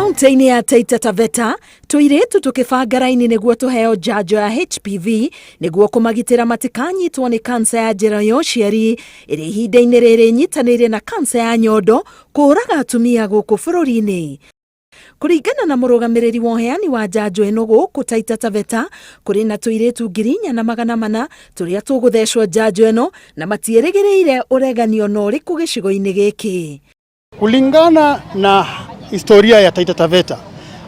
Kaunti-inĩ ya Taita Taveta, tũirĩtu tũkĩbanga raini nĩguo tũheo njanjo ya HPV nĩguo kũmagitĩra matikanyitwo nĩ kansa ya njĩra ya ũciari ĩrĩ ihinda-inĩ rĩrĩ nyitanĩire na kansa ya nyondo kũũraga atumia gũkũ bũrũri-inĩ. Kũringana na mũrũgamĩrĩri wa ũheani wa njanjo ĩno gũkũ Taita Taveta, kũrĩ na tũirĩtu 4,400 tũrĩa tũgũthecwo njanjo ĩno na matiĩrĩgĩrĩire ũreganio na ũrĩkũ gĩcigo-inĩ gĩkĩ. Kulingana na historia ya Taita Taveta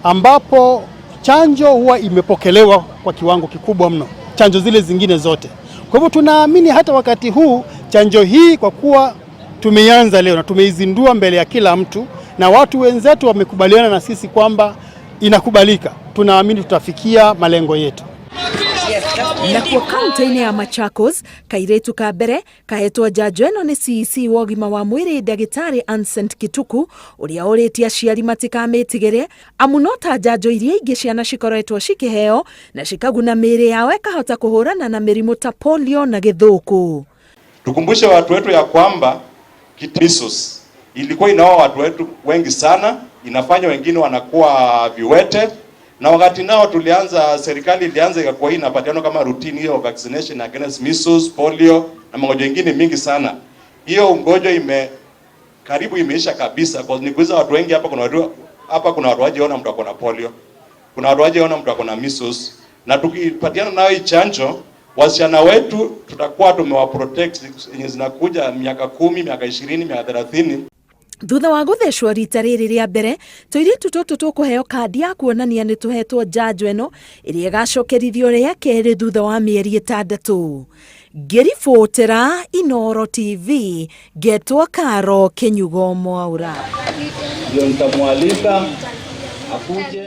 ambapo chanjo huwa imepokelewa kwa kiwango kikubwa mno, chanjo zile zingine zote. Kwa hivyo tunaamini hata wakati huu chanjo hii, kwa kuwa tumeianza leo na tumeizindua mbele ya kila mtu na watu wenzetu wamekubaliana na sisi kwamba inakubalika, tunaamini tutafikia malengo yetu. Na kwa kaunti-inĩ ya Machakos, kairĩtu ka mbere kahetwo njanjo ĩno nĩ CEC wa ũgima wa mwĩrĩ Ndagĩtarĩ Ancent Kituku, ũrĩa ũrĩtie aciari matikamĩtigĩre amu no ta njanjo iria ingĩ ciana cikoretwo cikĩheo na cikaguna mĩĩrĩ yao ĩkahota kũhũrana na mĩrimũ ta polio na gĩthũkũ. Tukumbushe watu wetu ya kwamba measles ilikuwa inaoa watu wetu wengi sana, inafanya wengine wanakuwa viwete. Na wakati nao tulianza, serikali ilianza ikakuwa hii inapatiana kama routine hiyo vaccination against measles, polio na magonjwa mengine mingi sana. Hiyo ugonjwa karibu imeisha kabisa, kwa ni kuiza watu wengi hapa. Kuna watu wajeona mtu akona polio, kuna watu wajeona mtu akona measles, na tukipatiana nao hii chanjo, wasichana wetu tutakuwa tumewaprotect yenye zinakuja miaka 10, miaka 20, miaka 30. Thutha wa gũthecwo rita rĩrĩ rĩa mbere, tũirĩtu tũtũ tũkũheo kandi ya kuonania nĩ tũhetwo njanjo ĩno ĩrĩa ĩgacokerithio rĩa kerĩ thutha wa mĩeri 6. Ngĩribotera Inooro TV, ngetwo Karo Kenyugo Mwaura. Ndio nitamwalika akuje.